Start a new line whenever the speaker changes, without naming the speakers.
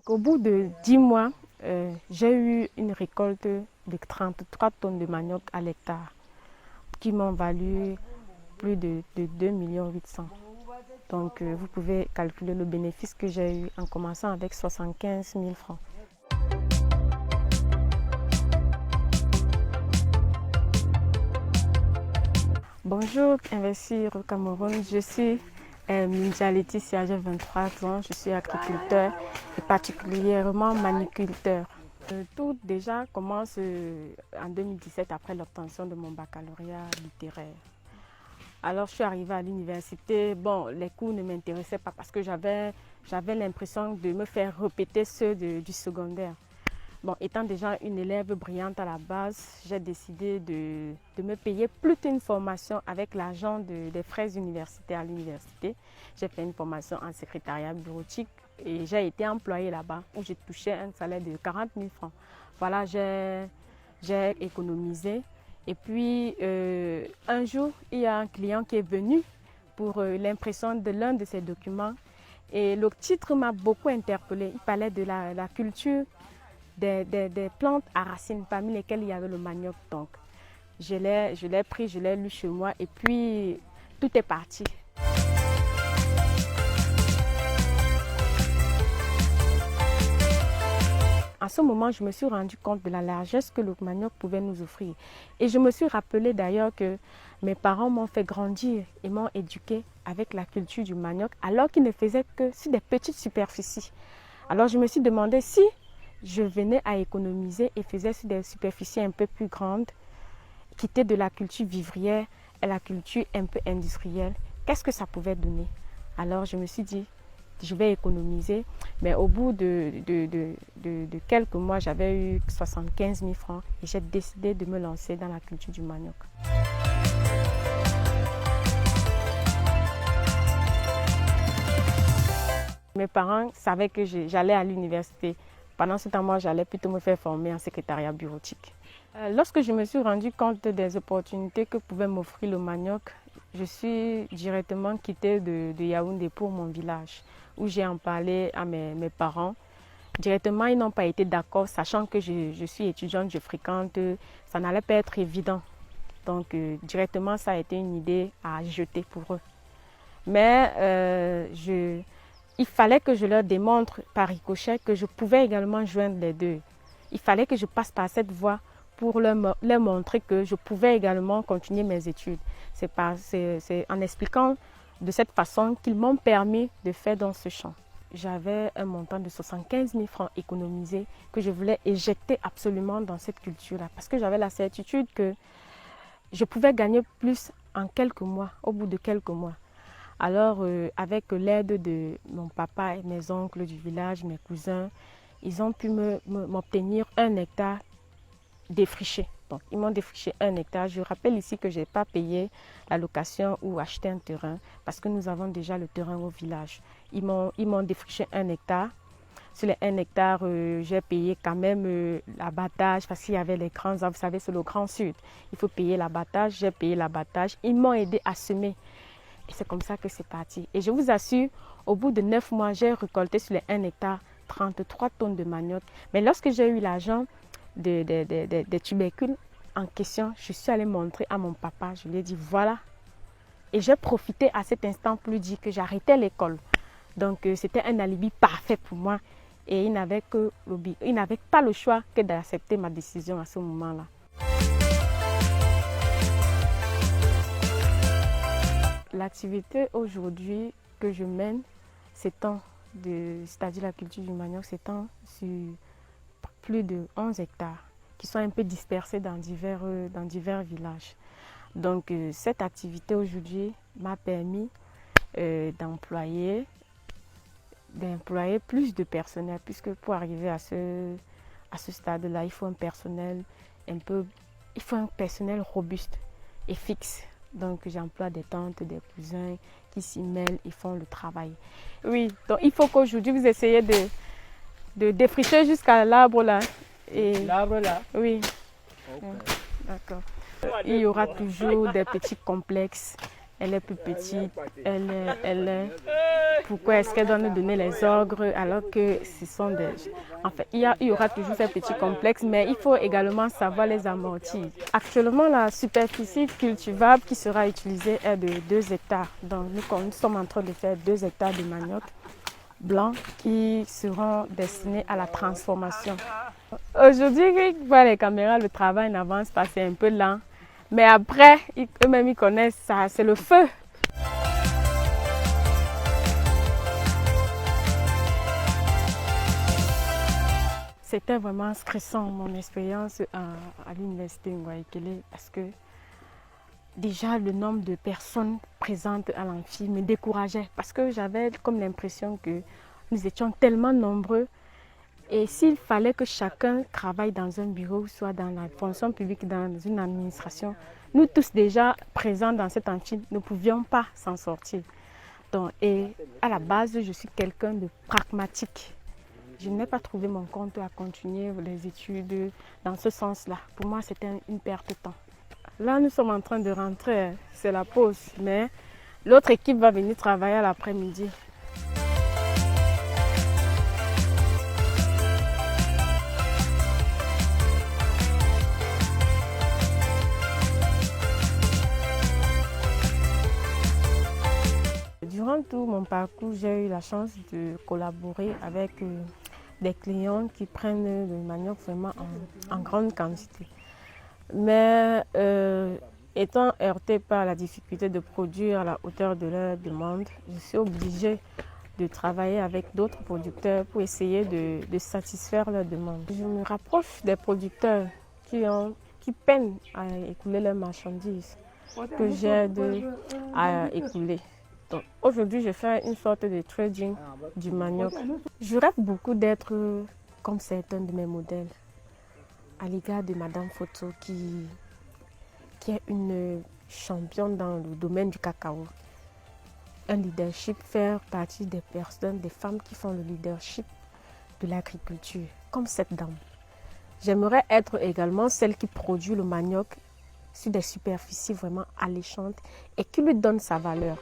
Au bout de 10 mois, j'ai eu une récolte de 33 tonnes de manioc à l'hectare qui m'ont valu plus de 2,8 millions. Donc vous pouvez calculer le bénéfice que j'ai eu en commençant avec 75 000 francs. Bonjour, Investir au Cameroun. Je suis Minja Laetitia, j'ai 23 ans. Je suis agriculteur et particulièrement maniculteur. Tout déjà commence en 2017 après l'obtention de mon baccalauréat littéraire. Alors je suis arrivée à l'université. Bon, les cours ne m'intéressaient pas parce que j'avais l'impression de me faire répéter ceux du secondaire. Bon, étant déjà une élève brillante à la base, j'ai décidé de me payer plutôt une formation avec l'argent des frais universitaires à l'université. J'ai fait une formation en secrétariat bureautique et j'ai été employée là-bas où j'ai touché un salaire de 40 000 francs. Voilà, j'ai économisé. Et puis, un jour, il y a un client qui est venu pour l'impression de l'un de ses documents. Et le titre m'a beaucoup interpellée. Il parlait de la culture des plantes à racines, parmi lesquelles il y avait le manioc. Donc, je l'ai pris, je l'ai lu chez moi et puis tout est parti. À ce moment, je me suis rendu compte de la largesse que le manioc pouvait nous offrir. Et je me suis rappelé d'ailleurs que mes parents m'ont fait grandir et m'ont éduqué avec la culture du manioc alors qu'ils ne faisaient que sur des petites superficies. Alors je me suis demandé si je venais à économiser et faisais sur des superficies un peu plus grandes, quitter de la culture vivrière et la culture un peu industrielle. Qu'est-ce que ça pouvait donner? Alors je me suis dit, je vais économiser. Mais au bout de quelques mois, j'avais eu 75 000 francs et j'ai décidé de me lancer dans la culture du manioc. Mes parents savaient que j'allais à l'université. Pendant ce temps, moi, j'allais plutôt me faire former en secrétariat bureautique. Lorsque je me suis rendu compte des opportunités que pouvait m'offrir le manioc, je suis directement quittée de Yaoundé pour mon village, où j'ai en parlé à mes parents. Directement, ils n'ont pas été d'accord, sachant que je suis étudiante, je fréquente, ça n'allait pas être évident. Donc, directement, ça a été une idée à jeter pour eux. Mais il fallait que je leur démontre par ricochet que je pouvais également joindre les deux. Il fallait que je passe par cette voie pour leur montrer que je pouvais également continuer mes études. C'est en expliquant de cette façon qu'ils m'ont permis de faire dans ce champ. J'avais un montant de 75 000 francs économisé que je voulais éjecter absolument dans cette culture-là parce que j'avais la certitude que je pouvais gagner plus en quelques mois, au bout de quelques mois. Alors, avec l'aide de mon papa et mes oncles du village, mes cousins, ils ont pu m'obtenir 1 hectare défriché. Donc, ils m'ont défriché 1 hectare. Je rappelle ici que je n'ai pas payé la location ou acheté un terrain parce que nous avons déjà le terrain au village. Ils m'ont défriché 1 hectare. Sur les 1 hectare, j'ai payé quand même l'abattage parce qu'il y avait les grands arbres. Vous savez, c'est le Grand Sud. Il faut payer l'abattage. J'ai payé l'abattage. Ils m'ont aidé à semer. Et c'est comme ça que c'est parti. Et je vous assure, au bout de 9 mois, j'ai récolté sur les 1 hectare 33 tonnes de manioc. Mais lorsque j'ai eu l'argent des tubercules en question, je suis allée montrer à mon papa. Je lui ai dit, voilà. Et j'ai profité à cet instant pour lui dire que j'arrêtais l'école. Donc, c'était un alibi parfait pour moi. Et il n'avait pas le choix que d'accepter ma décision à ce moment-là. L'activité aujourd'hui que je mène c'est-à-dire la culture du manioc, s'étend sur plus de 11 hectares qui sont un peu dispersés dans divers villages. Donc cette activité aujourd'hui m'a permis d'employer plus de personnel puisque pour arriver à ce stade-là, il faut un personnel robuste et fixe. Donc j'emploie des tantes, des cousins qui s'y mêlent et font le travail. Oui, donc il faut qu'aujourd'hui vous essayez de défricher jusqu'à l'arbre là.
L'arbre là?
Oui.
Okay.
D'accord. Il y aura toujours des petits complexes elle est plus petite, pourquoi est-ce qu'elle doit nous donner les ordres alors que ce sont des... En fait, il y aura toujours ces petits complexes, mais il faut également savoir les amortir. Actuellement, la superficie cultivable qui sera utilisée est de 2 hectares. Donc, nous sommes en train de faire 2 hectares de manioc blancs qui seront destinés à la transformation. Aujourd'hui, voir les caméras, le travail n'avance pas, c'est un peu lent. Mais après, eux-mêmes, ils connaissent ça, c'est le feu. C'était vraiment stressant, mon expérience à l'université Ngouaikele, parce que déjà le nombre de personnes présentes à l'amphi me décourageait, parce que j'avais comme l'impression que nous étions tellement nombreux. Et s'il fallait que chacun travaille dans un bureau, soit dans la fonction publique, dans une administration, nous tous déjà présents dans cet amphi, ne pouvions pas s'en sortir. Donc, et à la base, je suis quelqu'un de pragmatique. Je n'ai pas trouvé mon compte à continuer les études dans ce sens-là. Pour moi, c'était une perte de temps. Là, nous sommes en train de rentrer, c'est la pause, mais l'autre équipe va venir travailler à l'après-midi. Durant tout mon parcours, j'ai eu la chance de collaborer avec des clients qui prennent le manioc vraiment en grande quantité. Mais étant heurtée par la difficulté de produire à la hauteur de leur demande, je suis obligée de travailler avec d'autres producteurs pour essayer de satisfaire leurs demandes. Je me rapproche des producteurs qui peinent à écouler leurs marchandises que j'aide à écouler. Donc, aujourd'hui, je fais une sorte de trading du manioc. Je rêve beaucoup d'être comme certains de mes modèles, à l'égard de Madame Photo, qui est une championne dans le domaine du cacao. Un leadership, faire partie des personnes, des femmes qui font le leadership de l'agriculture, comme cette dame. J'aimerais être également celle qui produit le manioc sur des superficies vraiment alléchantes et qui lui donne sa valeur.